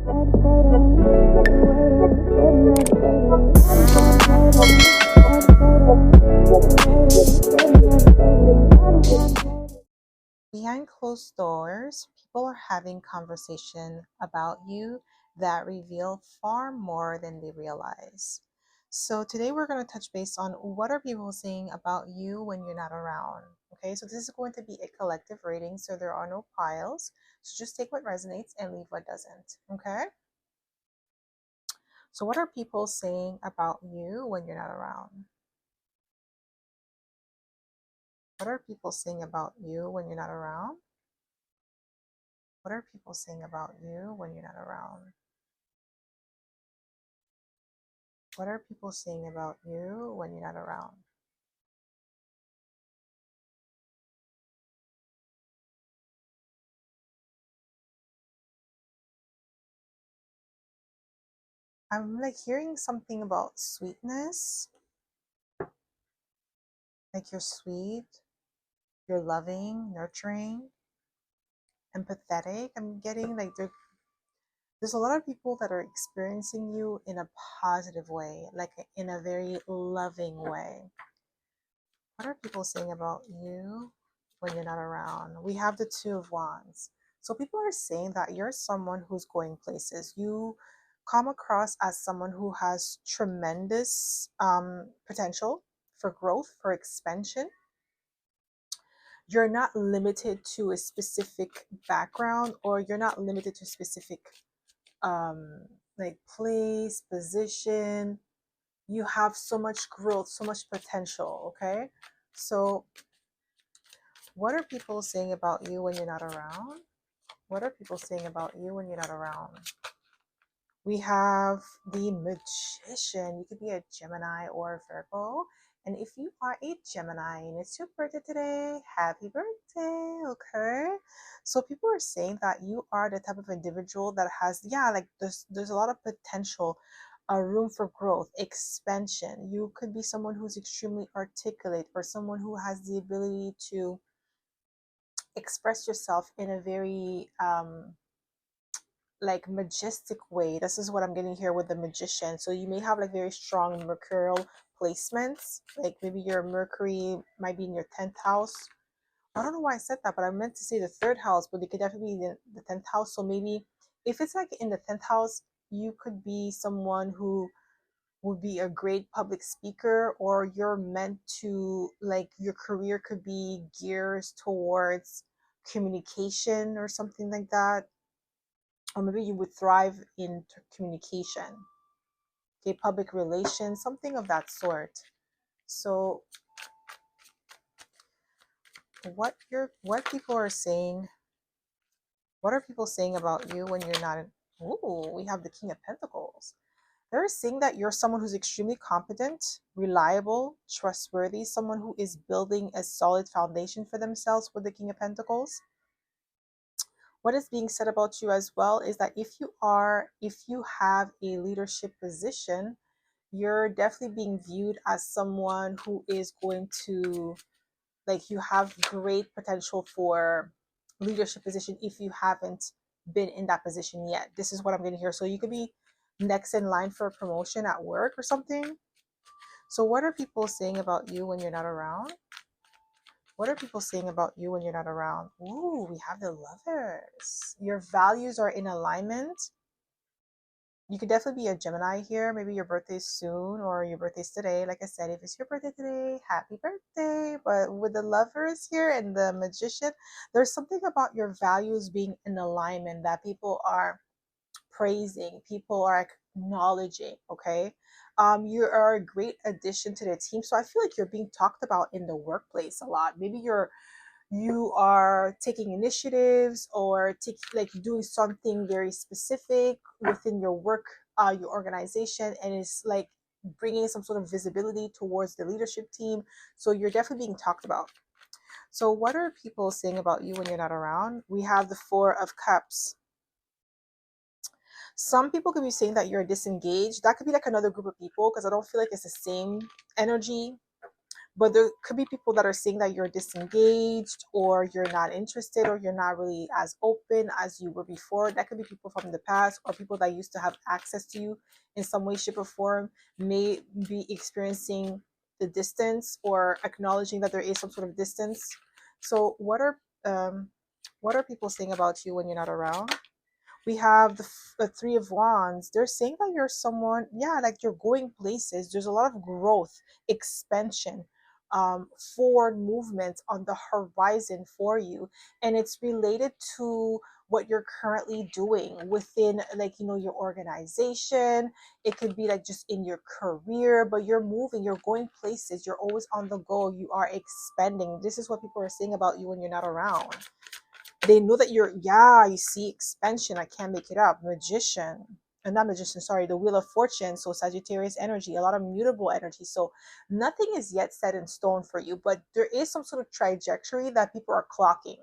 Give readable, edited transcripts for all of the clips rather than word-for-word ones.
Behind closed doors, people are having conversation about you that reveal far more than they realize. So today we're going to touch base on what are people saying about you when you're not around. Okay, so this is going to be a collective rating, so there are no piles. So just take what resonates and leave what doesn't. Okay. So what are people saying about you when you're not around? What are people saying about you when you're not around? What are people saying about you when you're not around? What are people saying about you when you're not around? I'm like hearing something about sweetness, like you're sweet, you're loving, nurturing, empathetic. I'm getting like there's a lot of people that are experiencing you in a positive way, like in a very loving way. What are people saying about you when you're not around? We have the Two of Wands. So people are saying that you're someone who's going places. You come across as someone who has tremendous potential for growth, for expansion. You're not limited to a specific background, or you're not limited to a specific um, like place, position. You have so much growth, so much potential. Okay. So what are people saying about you when you're not around? What are people saying about you when you're not around? We have the Magician. You could be a Gemini or a Virgo. And if you are a Gemini and it's your birthday today, happy birthday, okay? So people are saying that you are the type of individual that has, yeah, like there's a lot of potential, a room for growth, expansion. You could be someone who's extremely articulate, or someone who has the ability to express yourself in a very like majestic way. This is what I'm getting here with the Magician. So you may have like very strong mercurial placements, like maybe your Mercury might be in your 10th house. I don't know why I said that, but I meant to say the third house, but it could definitely be the 10th house. So maybe if it's like in the 10th house, you could be someone who would be a great public speaker, or you're meant to, like, your career could be gears towards communication or something like that. Or maybe you would thrive in communication, okay, public relations, something of that sort. So what people are saying, what are people saying about you when you're not in, ooh, we have the King of Pentacles. They're saying that you're someone who's extremely competent, reliable, trustworthy, someone who is building a solid foundation for themselves with the King of Pentacles. What is being said about you as well is that if you have a leadership position, you're definitely being viewed as someone who is going to, like, you have great potential for leadership position if you haven't been in that position yet. This is what I'm getting here. So you could be next in line for a promotion at work or something. So what are people saying about you when you're not around? What are people saying about you when you're not around? Ooh, we have the Lovers. Your values are in alignment. You could definitely be a Gemini here. Maybe your birthday's soon or your birthday's today. Like I said, if it's your birthday today, happy birthday. But with the Lovers here and the Magician, there's something about your values being in alignment that people are praising, people are acknowledging. Okay. You are a great addition to the team. So I feel like you're being talked about in the workplace a lot. Maybe you are taking initiatives, or like doing something very specific within your work, your organization, and it's like bringing some sort of visibility towards the leadership team. So you're definitely being talked about. So what are people saying about you when you're not around? We have the Four of Cups. Some people could be saying that you're disengaged. That could be like another group of people, because I don't feel like it's the same energy. But there could be people that are saying that you're disengaged, or you're not interested, or you're not really as open as you were before. That could be people from the past, or people that used to have access to you in some way, shape, or form, may be experiencing the distance, or acknowledging that there is some sort of distance. So what are people saying about you when you're not around? We have the Three of Wands. They're saying that you're someone, yeah, like you're going places. There's a lot of growth, expansion, forward movement on the horizon for you. And it's related to what you're currently doing within, like, your organization. It could be like just in your career, but you're moving, you're going places, you're always on the go, you are expanding. This is what people are saying about you when you're not around. They know that you're, yeah, you see expansion. I can't make it up. Magician. Not magician, sorry, the Wheel of Fortune. So Sagittarius energy, a lot of mutable energy. So nothing is yet set in stone for you, but there is some sort of trajectory that people are clocking.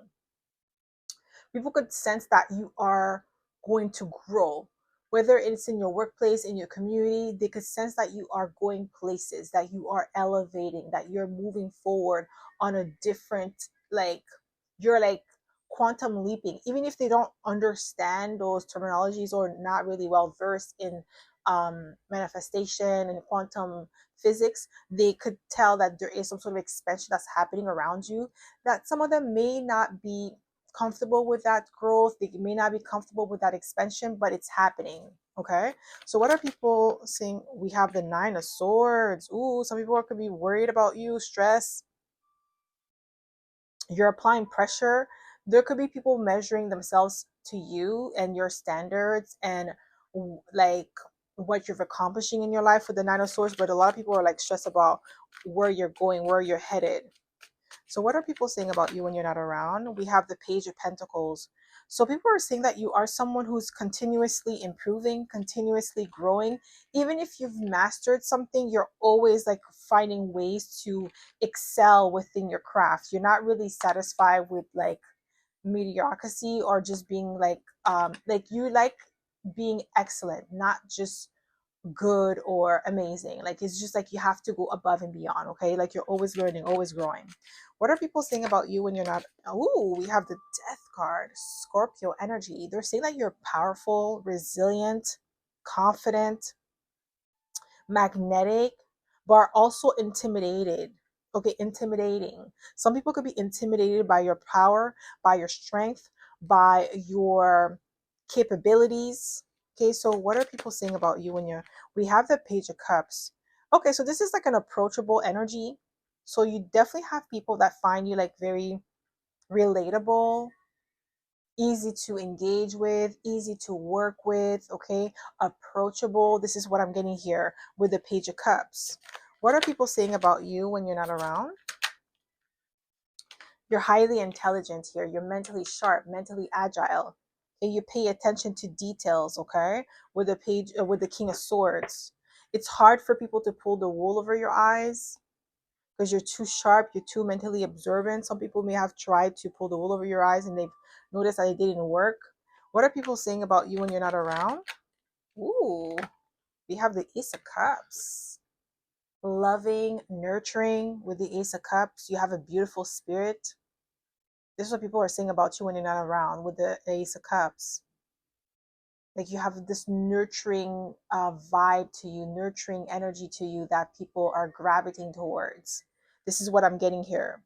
People could sense that you are going to grow, whether it's in your workplace, in your community. They could sense that you are going places, that you are elevating, that you're moving forward on a different, like, you're like quantum leaping. Even if they don't understand those terminologies, or not really well versed in manifestation and quantum physics, they could tell that there is some sort of expansion that's happening around you, that some of them may not be comfortable with that growth. They may not be comfortable with that expansion, but it's happening. Okay. So what are people saying? We have the Nine of Swords. Ooh, some people could be worried about you, stress. You're applying pressure. There could be people measuring themselves to you and your standards, and like what you're accomplishing in your life with the Nine of Swords. But a lot of people are like stressed about where you're going, where you're headed. So, what are people saying about you when you're not around? We have the Page of Pentacles. So, people are saying that you are someone who's continuously improving, continuously growing. Even if you've mastered something, you're always like finding ways to excel within your craft. You're not really satisfied with like mediocrity, or just being like you like being excellent, not just good or amazing. Like, it's just like you have to go above and beyond. Okay, like you're always learning, always growing. What are people saying about you when you're not? Oh, we have the Death card. Scorpio energy. They're saying that you're powerful, resilient, confident, magnetic, but are also intimidated. Okay, intimidating. Some people could be intimidated by your power, by your strength, by your capabilities. Okay, so what are people saying about you when you're? We have the Page of Cups. Okay, so this is like an approachable energy. So you definitely have people that find you like very relatable, easy to engage with, easy to work with, okay? Approachable. This is what I'm getting here with the Page of Cups. What are people saying about you when you're not around? You're highly intelligent here. You're mentally sharp, mentally agile. Okay? You pay attention to details, okay? With the with the King of Swords. It's hard for people to pull the wool over your eyes because you're too sharp, you're too mentally observant. Some people may have tried to pull the wool over your eyes and they've noticed that it didn't work. What are people saying about you when you're not around? Ooh, we have the Ace of Cups. Loving, nurturing with the Ace of Cups. You have a beautiful spirit. This is what people are saying about you when you're not around with the Ace of Cups. Like, you have this nurturing vibe to you, nurturing energy to you that people are gravitating towards. This is what I'm getting here.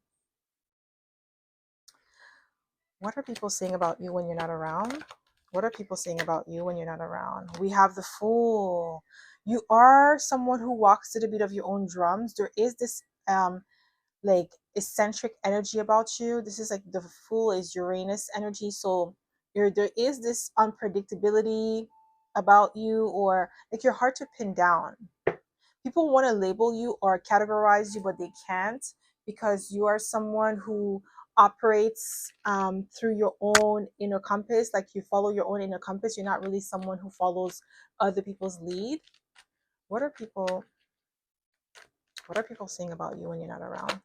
What are people saying about you when you're not around? What are people saying about you when you're not around? We have the Fool. You are someone who walks to the beat of your own drums. There is this like eccentric energy about you. This is like the Fool is Uranus energy. So there is this unpredictability about you, or like you're hard to pin down. People want to label you or categorize you, but they can't, because you are someone who operates through your own inner compass. Like, you follow your own inner compass. You're not really someone who follows other people's lead. What are people saying about you when you're not around?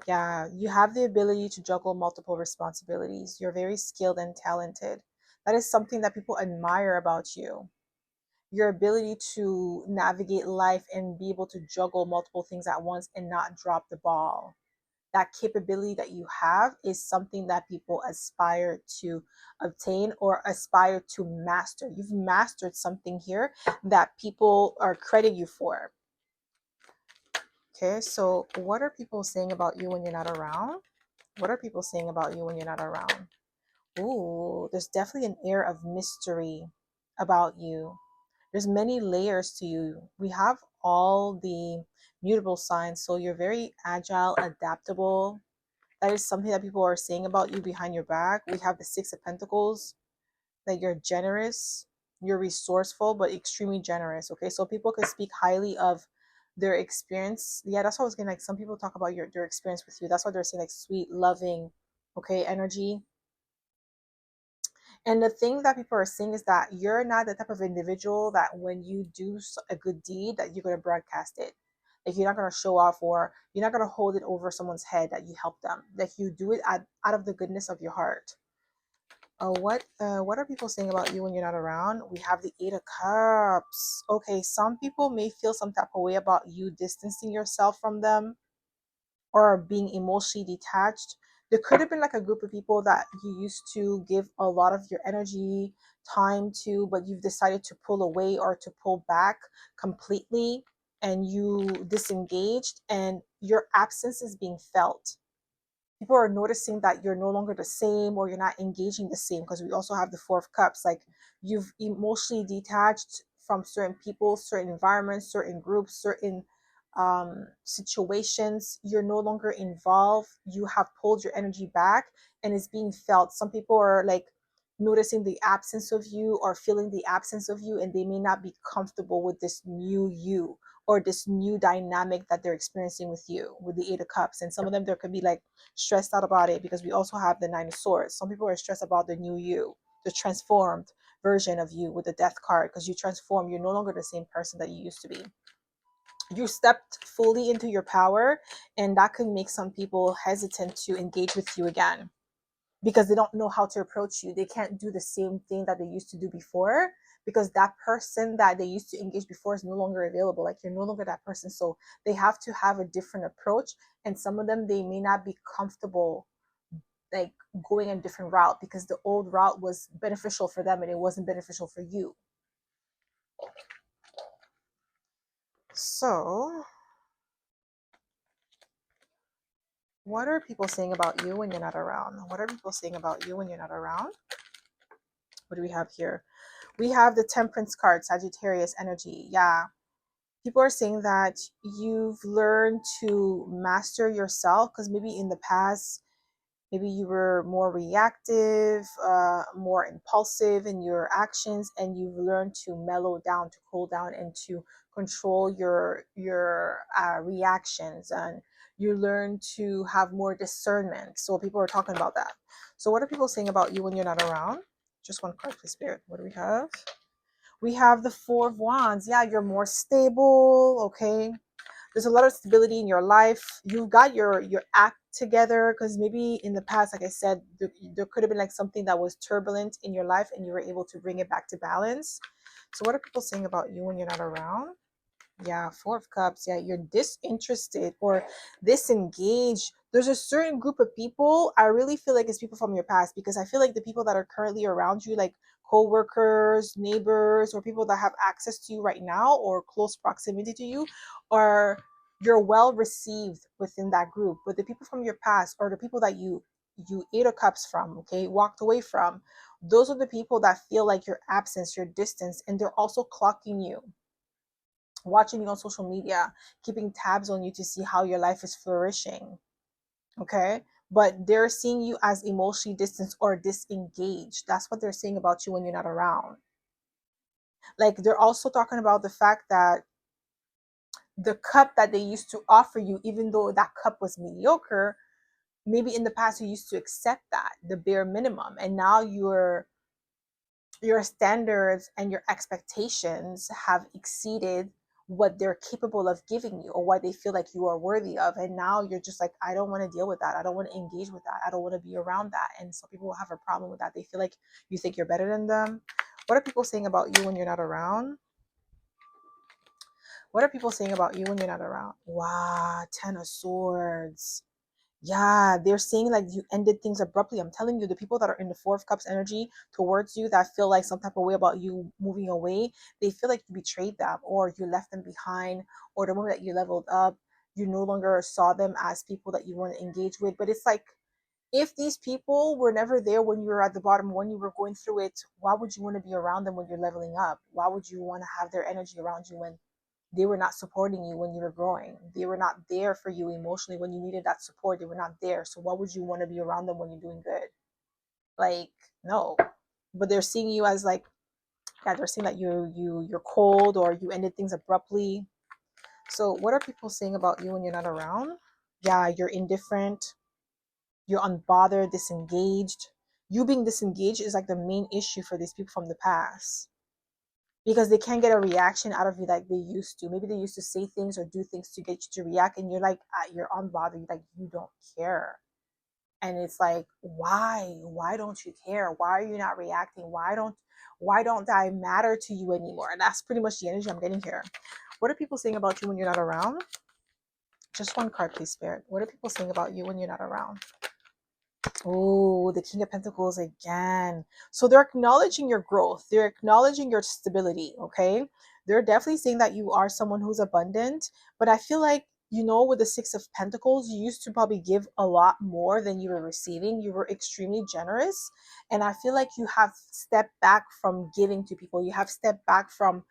Yeah, you have the ability to juggle multiple responsibilities. You're very skilled and talented. That is something that people admire about you. your ability to navigate life and be able to juggle multiple things at once and not drop the ball. That capability that you have is something that people aspire to obtain or aspire to master. You've mastered something here that people are crediting you for. Okay, so what are people saying about you when you're not around? What are people saying about you when you're not around? Ooh, there's definitely an air of mystery about you. There's many layers to you. We have all the mutable signs, so you're very agile, adaptable. That is something that people are saying about you behind your back. We have the Six of Pentacles, that you're generous, you're resourceful, but extremely generous. Okay, so people can speak highly of their experience. Yeah, that's what I was getting. Like some people talk about their experience with you. That's what they're saying, like sweet, loving, okay, energy. And the thing that people are saying is that you're not the type of individual that when you do a good deed that you're going to broadcast it. Like you're not going to show off, or you're not going to hold it over someone's head that you help them. Like you do it out of the goodness of your heart. What are people saying about you when you're not around? We have the Eight of Cups. Okay, some people may feel some type of way about you distancing yourself from them or being emotionally detached. There could have been like a group of people that you used to give a lot of your energy, time to, but you've decided to pull away or to pull back completely, and you disengaged, and your absence is being felt. People are noticing that you're no longer the same, or you're not engaging the same, because we also have the Four of Cups. Like you've emotionally detached from certain people, certain environments, certain groups, certain situations. You're no longer involved. You have pulled your energy back, and it's being felt. Some people are like noticing the absence of you or feeling the absence of you, and they may not be comfortable with this new you or this new dynamic that they're experiencing with you with the Eight of Cups. And some of them, there could be like stressed out about it, because we also have the Nine of Swords. Some people are stressed about the new you, the transformed version of you with the Death card, because you transform. You're no longer the same person that you used to be. You stepped fully into your power, and that could make some people hesitant to engage with you again, because they don't know how to approach you. They can't do the same thing that they used to do before, because that person that they used to engage before is no longer available. Like you're no longer that person. So they have to have a different approach. And some of them, they may not be comfortable like going a different route, because the old route was beneficial for them and it wasn't beneficial for you. So what are people saying about you when you're not around? What are people saying about you when you're not around? What do we have here? We have the Temperance card, Sagittarius energy. Yeah. People are saying that you've learned to master yourself, because maybe in the past, maybe you were more reactive, more impulsive in your actions, and you've learned to mellow down, to cool down, and to control your reactions, and you learn to have more discernment. So people are talking about that. So what are people saying about you when you're not around? Just one card, please, Spirit. What do we have? We have the Four of Wands. Yeah, you're more stable. Okay, there's a lot of stability in your life. You've got your act together, because maybe in the past, like I said, there could have been like something that was turbulent in your life, and you were able to bring it back to balance. So what are people saying about you when you're not around? Yeah, Four of Cups. Yeah, you're disinterested or disengaged. There's a certain group of people, I really feel like it's people from your past, because I feel like the people that are currently around you, like co-workers, neighbors, or people that have access to you right now or close proximity to you, are you're well received within that group. But the people from your past, or the people that you Eight of Cups from, okay, walked away from, those are the people that feel like your absence, your distance, and they're also clocking you, watching you on social media, keeping tabs on you to see how your life is flourishing. Okay. But they're seeing you as emotionally distant or disengaged. That's what they're saying about you when you're not around. Like they're also talking about the fact that the cup that they used to offer you, even though that cup was mediocre, maybe in the past you used to accept that, the bare minimum. And now your standards and your expectations have exceeded what they're capable of giving you, or what they feel like you are worthy of. And now you're just like, I don't want to deal with that. I don't want to engage with that. I don't want to be around that. And some people will have a problem with that. They feel like you think you're better than them. What are people saying about you when you're not around? What are people saying about you when you're not around? Wow, Ten of Swords. Yeah, they're saying like you ended things abruptly. I'm telling you, the people that are in the Four of Cups energy towards you that feel like some type of way about you moving away, they feel like you betrayed them or you left them behind, or the moment that you leveled up, you no longer saw them as people that you want to engage with. But it's like, if these people were never there when you were at the bottom, when you were going through it, why would you want to be around them when you're leveling up? Why would you want to have their energy around you when they were not supporting you when you were growing? They were not there for you emotionally when you needed that support. They were not there. So why would you want to be around them when you're doing good? Like, no. But they're seeing you as like, yeah, they're seeing that you're cold or you ended things abruptly. So what are people saying about you when you're not around? Yeah, you're indifferent, you're unbothered, disengaged. You being disengaged is like the main issue for these people from the past, because they can't get a reaction out of you like they used to. Maybe they used to say things or do things to get you to react, and you're like, you're unbothered, like you don't care. And it's like, why don't you care? Why are you not reacting? Why don't I matter to you anymore? And that's pretty much the energy I'm getting here. What are people saying about you when you're not around? Just one card, please, Spirit. What are people saying about you when you're not around? Oh, the King of Pentacles again. So they're acknowledging your growth. They're acknowledging your stability, okay? They're definitely saying that you are someone who's abundant, but I feel like, with the Six of Pentacles, you used to probably give a lot more than you were receiving. You were extremely generous, and I feel like you have stepped back from giving to people. You have stepped back from,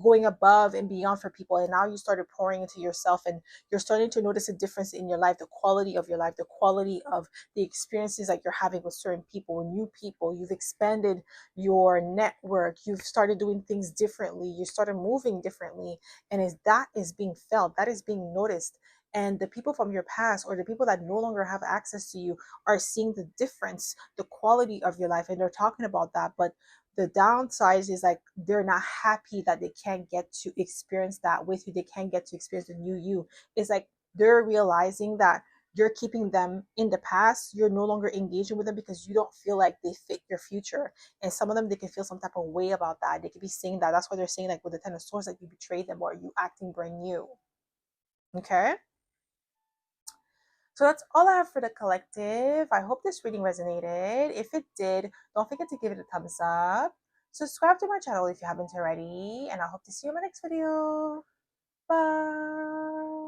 going above and beyond for people, and now you started pouring into yourself, and you're starting to notice a difference in your life, the quality of your life, the quality of the experiences that you're having with certain people, new people. You've expanded your network. You've started doing things differently. You started moving differently. And as that is being felt, that is being noticed. And the people from your past, or the people that no longer have access to you, are seeing the difference, the quality of your life. And they're talking about that. But the downside is like they're not happy that they can't get to experience that with you. They can't get to experience the new you. It's like they're realizing that you're keeping them in the past. You're no longer engaging with them because you don't feel like they fit your future. And some of them, they can feel some type of way about that. They could be saying that. That's why they're saying, like with the Ten of Swords, like you betrayed them or you acting brand new. Okay. So that's all I have for the collective. I hope this reading resonated. If it did, don't forget to give it a thumbs up. Subscribe to my channel if you haven't already. And I hope to see you in my next video. Bye.